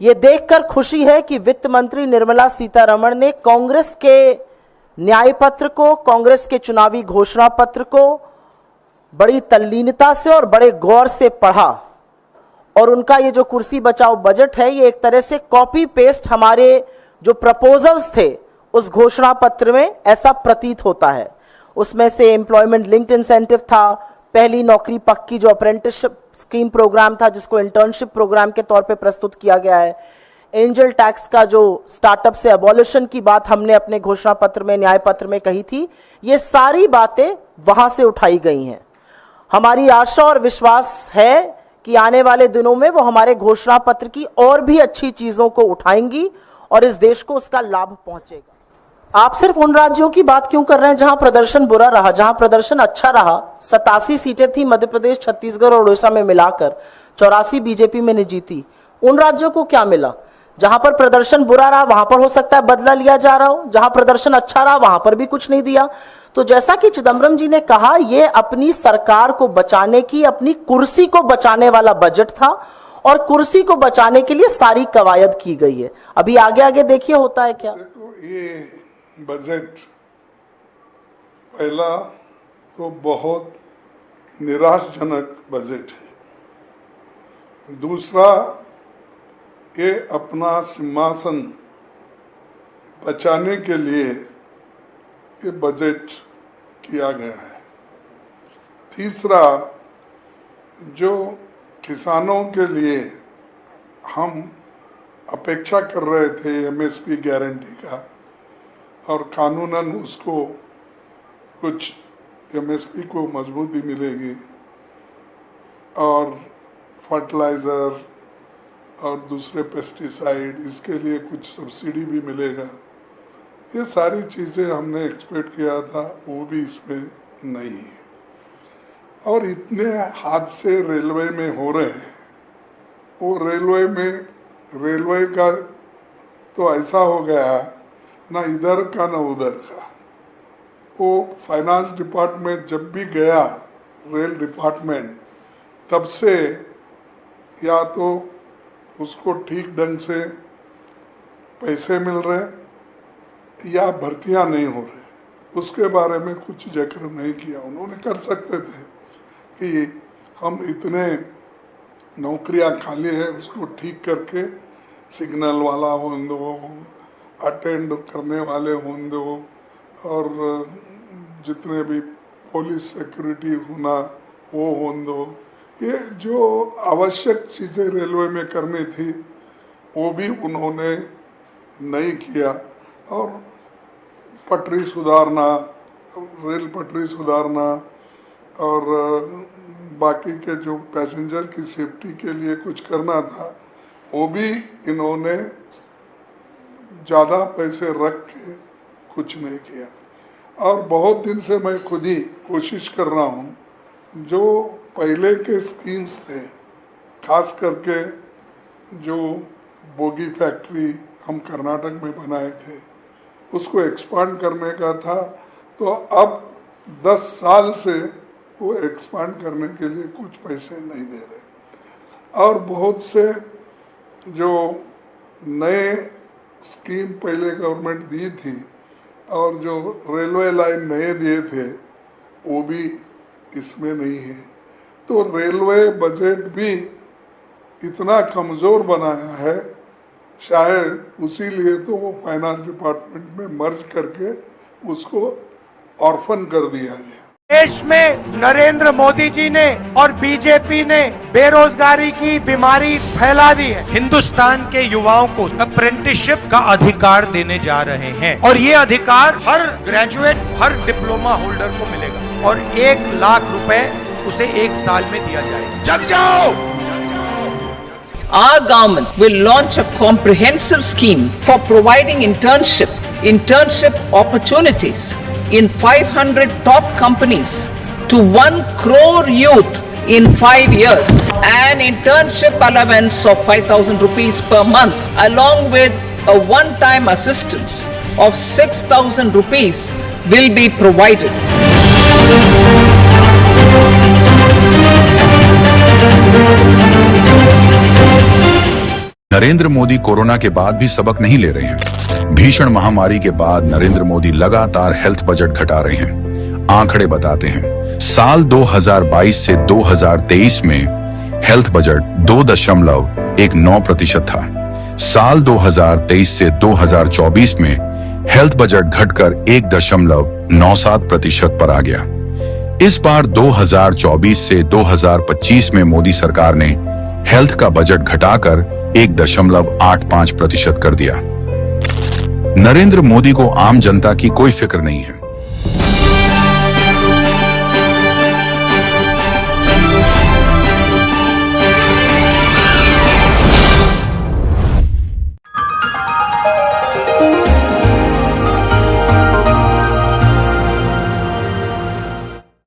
ये देखकर खुशी है कि वित्त मंत्री निर्मला सीतारमण ने कांग्रेस के न्याय पत्र को, कांग्रेस के चुनावी घोषणा पत्र को बड़ी तल्लीनता से और बड़े गौर से पढ़ा और उनका ये जो कुर्सी बचाओ बजट है, ये एक तरह से कॉपी पेस्ट हमारे जो प्रपोजल्स थे उस घोषणा पत्र में ऐसा प्रतीत होता है। उसमें से एम्प्लॉयमेंट लिंक्ड इंसेंटिव था, पहली नौकरी पक्की जो अप्रेंटिसशिप स्कीम प्रोग्राम था जिसको इंटर्नशिप प्रोग्राम के तौर पे प्रस्तुत किया गया है, एंजल टैक्स का जो स्टार्टअप से अबॉलिशन की बात हमने अपने घोषणा पत्र में, न्याय पत्र में कही थी, ये सारी बातें वहां से उठाई गई हैं। हमारी आशा और विश्वास है कि आने वाले दिनों में वो हमारे घोषणा पत्र की और भी अच्छी चीजों को उठाएंगी और इस देश को उसका लाभ पहुंचेगा। आप सिर्फ उन राज्यों की बात क्यों कर रहे हैं जहां प्रदर्शन बुरा रहा? जहां प्रदर्शन अच्छा रहा, 87 सीटें थी मध्य प्रदेश, छत्तीसगढ़ और उड़ीसा में मिलाकर, 84 बीजेपी में ने जीती। उन राज्यों को क्या मिला? जहां पर प्रदर्शन बुरा रहा वहां पर हो सकता है बदला लिया जा रहा हो, जहां प्रदर्शन अच्छा रहा वहां पर भी कुछ नहीं दिया। तो जैसा कि चिदम्बरम जी ने कहा, यह अपनी सरकार को बचाने की, अपनी कुर्सी को बचाने वाला बजट था और कुर्सी को बचाने के लिए सारी कवायद की गई है। अभी आगे आगे देखिए होता है क्या। ये बजट पहला तो बहुत निराशजनक बजट है। दूसरा, ये अपना सिंहासन बचाने के लिए ये बजट किया गया है। तीसरा, जो किसानों के लिए हम अपेक्षा कर रहे थे एमएसपी गारंटी का, और कानूनन उसको कुछ एमएसपी को मजबूती मिलेगी और फर्टिलाइज़र और दूसरे पेस्टिसाइड, इसके लिए कुछ सब्सिडी भी मिलेगा। ये सारी चीज़ें हमने एक्सपेक्ट किया था, वो भी इसमें नहीं है। और इतने हादसे रेलवे में हो रहे हैं, वो रेलवे का तो ऐसा हो गया, ना इधर का ना उधर का। वो फाइनेंस डिपार्टमेंट जब भी गया, रेल डिपार्टमेंट, तब से या तो उसको ठीक ढंग से पैसे मिल रहे या भर्तियां नहीं हो रहे, उसके बारे में कुछ जिक्र नहीं किया। उन्होंने कर सकते थे कि हम इतने नौकरियां खाली है, उसको ठीक करके सिग्नल वाला हो दो, अटेंड करने वाले हों दो, और जितने भी पुलिस सिक्योरिटी होना वो हों दो। ये जो आवश्यक चीज़ें रेलवे में करनी थी वो भी उन्होंने नहीं किया। और पटरी सुधारना, रेल पटरी सुधारना और बाकी के जो पैसेंजर की सेफ्टी के लिए कुछ करना था, वो भी इन्होंने ज़्यादा पैसे रख के कुछ नहीं किया। और बहुत दिन से मैं खुद ही कोशिश कर रहा हूँ, जो पहले के स्कीम्स थे, खास करके जो बोगी फैक्ट्री हम कर्नाटक में बनाए थे, उसको एक्सपांड करने का था। तो अब 10 साल से वो एक्सपांड करने के लिए कुछ पैसे नहीं दे रहे। और बहुत से जो नए स्कीम पहले गवर्नमेंट दी थी और जो रेलवे लाइन नए दिए थे, वो भी इसमें नहीं है। तो रेलवे बजट भी इतना कमज़ोर बनाया है, शायद उसी लिए तो वो फाइनेंस डिपार्टमेंट में मर्ज करके उसको ऑर्फन कर दिया गया। देश में नरेंद्र मोदी जी ने और बीजेपी ने बेरोजगारी की बीमारी फैला दी है। हिंदुस्तान के युवाओं को अप्रेंटिसशिप का अधिकार देने जा रहे हैं और ये अधिकार हर ग्रेजुएट, हर डिप्लोमा होल्डर को मिलेगा और 1 लाख रुपए उसे 1 साल में दिया जाएगा। जग जाओ! Our government will launch a comprehensive scheme for providing internship opportunities in 500 top companies to 1 crore youth in 5 years. An internship allowance of 5,000 rupees per month, along with a one-time assistance of 6,000 rupees will be provided. Narendra Modi corona के बाद भी सबक नहीं ले रहे हैं। भीषण महामारी के बाद नरेंद्र मोदी लगातार हेल्थ बजट घटा रहे हैं। आंकड़े बताते हैं, साल 2022 से 2023 में हेल्थ बजट 2.19% था। साल 2023 से 2024 में हेल्थ बजट घटकर 1.97% पर आ गया। इस बार 2024 से 2025 में मोदी सरकार ने हेल्थ का बजट घटाकर 1.85% कर दिया। नरेंद्र मोदी को आम जनता की कोई फिक्र नहीं है।